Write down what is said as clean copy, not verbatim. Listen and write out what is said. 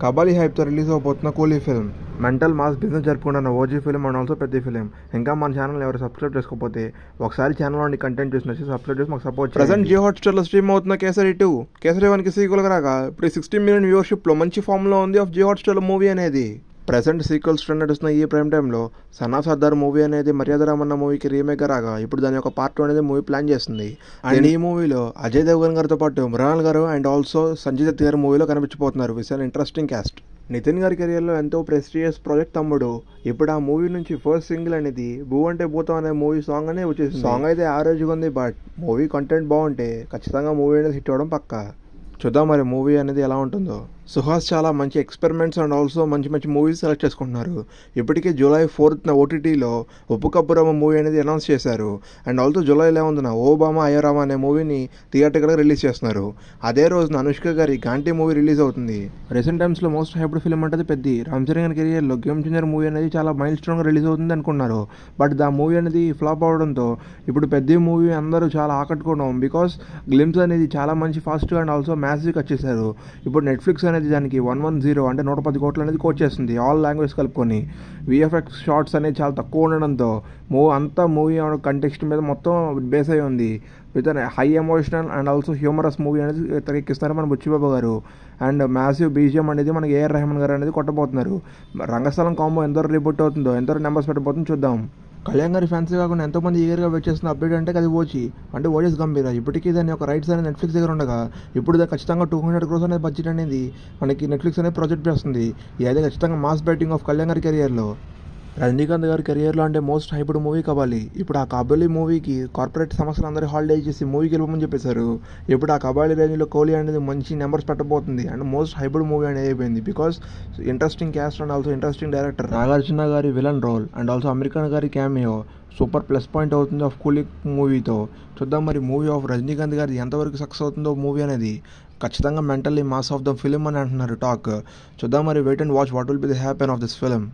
Kabali హైప్తో release అవబోతున్న కూలీ film mental mass business జరుపుకుంటున్న OG film and also పెద్ద ఫిల్మ్. ఇంకా మన ఛానల్ ఎవరు సబ్స్క్రైబ్ చేసుకోకపోతే ఒకసారి ఛానల్లోని కంటెంట్ చూసి సబ్స్క్రైబ్ చేసి మాకు సపోర్ట్ చేయండి. ప్రెజెంట్ జియో హాట్స్టార్లో స్ట్రీమ్ అవుతున్న కేసరి 2 కేసరి 1కి సీక్వెల్గా రాగా ఇప్పుడు 60 మిలియన్ వ్యూవర్షిప్లో మంచి ఫామ్లో ఉంది ఆఫ్ జియో హాట్స్టార్లో మూవీ అనేది. ప్రెసెంట్ సీక్వెల్స్ ట్రెండ్ నడుస్తున్న ఈ ప్రైమ్ టైంలో సన్నా సర్దార్ మూవీ అనేది మర్యాద రామన్న మూవీకి రీమేక్గా రాగా ఇప్పుడు దాని యొక్క పార్ట్ 2 అనేది మూవీ ప్లాన్ చేస్తుంది. అండ్ ఈ మూవీలో అజయ్ దేవ్గన్ గారితో పాటు మృణాల్ గారు అండ్ ఆల్సో సంజయ్ దత్ గారు మూవీలో కనిపించబోతున్నారు. With an interesting cast. Nitin గారి కెరియర్లో ఎంతో ప్రెస్టీజియస్ ప్రాజెక్ట్ తమ్ముడు. ఇప్పుడు ఆ మూవీ నుంచి ఫస్ట్ సింగిల్ అనేది భూ అంటే భూతం అనే మూవీ సాంగ్ అనేది వచ్చేసింది. సాంగ్ అయితే యావరేజ్గా ఉంది, బట్ మూవీ కంటెంట్ బాగుంటే ఖచ్చితంగా మూవీ అనేది హిట్ అవ్వడం పక్కా. చూద్దాం మరి మూవీ అనేది ఎలా ఉంటుందో. సుహాస్ చాలా మంచి ఎక్స్పెరిమెంట్స్ అండ్ ఆల్సో మంచి మంచి మూవీస్ సెలెక్ట్ చేసుకుంటున్నారు. ఇప్పటికే జూలై 4th ఓటీటీలో ఉప్పు కప్పురమ్మ మూవీ అనేది అనౌన్స్ చేశారు. అండ్ ఆల్సో జూలై 11న ఓ బామ అయ్యోరామ అనే మూవీని థియేటర్గా రిలీజ్ చేస్తున్నారు. అదే రోజున అనుష్క గారి గాంటీ మూవీ రిలీజ్ అవుతుంది. రీసెంట్ టైమ్స్లో మోస్ట్ హైప్డ్ ఫిల్మ్ అంటే పెద్ద రామ్ చరణ్ గారి కెరియర్లో గేమ్ చేంజర్ మూవీ అనేది చాలా మైల్ స్టోన్గా రిలీజ్ అవుతుంది అనుకున్నారు. బట్ దా మూవీ అనేది ఫ్లాప్ అవడంతో ఇప్పుడు పెద్ద మూవీ అందరూ చాలా ఆకట్టుకోవడం. బికాస్ గ్లిమ్స్ అనేది చాలా మంచి ఫాస్ట్ అండ్ ఆల్సో మ్యాసివ్గా వచ్చేసారు. ఇప్పుడు నెట్ఫ్లిక్స్ అనేది దానికి 110 అంటే 110 కోట్లు అనేది కోట్ చేస్తుంది ఆల్ లాంగ్వేజ్ కలుపుకొని. విఎఫ్ఎక్స్ షార్ట్స్ అనేది చాలా తక్కువ ఉండడంతో మూవీ కంటెక్స్ట్ మీద మొత్తం బేస్ అయి ఉంది. With high emotional and also humorous movie అనేది తెరకెక్కిస్తారు మన బుచ్చిబాబు గారు. అండ్ మ్యాసివ్ బీజిఎం అనేది మనకి ఏఆర్ రెహమాన్ గారు అనేది కొట్టబోతున్నారు. రంగస్థలం కాంబో ఎంతవరకు రిపోర్ట్ అవుతుందో, ఎంతవరకు నెంబర్స్ పెట్టబోతుందో చూద్దాం. కళ్యాణ్ గారి ఫ్యాన్స్ కాకుండా ఎంతోమంది ఈగర్గా వెయిట్ చేస్తున్న అప్డేట్ అంటే అది ఓజీస్ గంభీర. ఇప్పటికీ దాని యొక్క రైట్స్ అనేది నెట్ఫ్లిక్స్ దగ్గర ఉండగా ఇప్పుడు ఖచ్చితంగా 200 crores అనేది బడ్జెట్ అనేది మనకి నెట్ఫ్లిక్స్ అనేది ప్రొజెక్ట్ చేస్తుంది. ఇది ఖచ్చితంగా మాస్ బ్యాటింగ్ ఆఫ్ కళ్యాణ్ గారి కెరియర్లో. రజనీకాంత్ గారి కెరియర్లో అంటే మోస్ట్ హైప్డ్ మూవీ కబాలీ. ఇప్పుడు ఆ కబాలీ మూవీకి కార్పొరేట్ సంస్థలు అందరూ హాలిడే చేసి మూవీకి వెళ్ళమని చెప్పేశారు. ఇప్పుడు ఆ కబాలీ రేంజ్లో కోహ్లీ అనేది మంచి నెంబర్స్ పెట్టబోతుంది. అండ్ మోస్ట్ హైప్డ్ మూవీ అనేది అయిపోయింది. Because interesting cast and also interesting director. Nagarjuna గారి villain role and also Aamir Khan గారి క్యామియో సూపర్ ప్లస్ పాయింట్ అవుతుంది ఆఫ్ కూలీ మూవీతో. చూద్దాం మరి మూవీ ఆఫ్ రజనీకాంత్ గారి ఎంతవరకు సక్సెస్ అవుతుందో మూవీ అనేది. ఖచ్చితంగా mentally mass of the film అని అంటున్నారు టాక్. చూద్దాం మరి wait and watch what will be the happen of this film.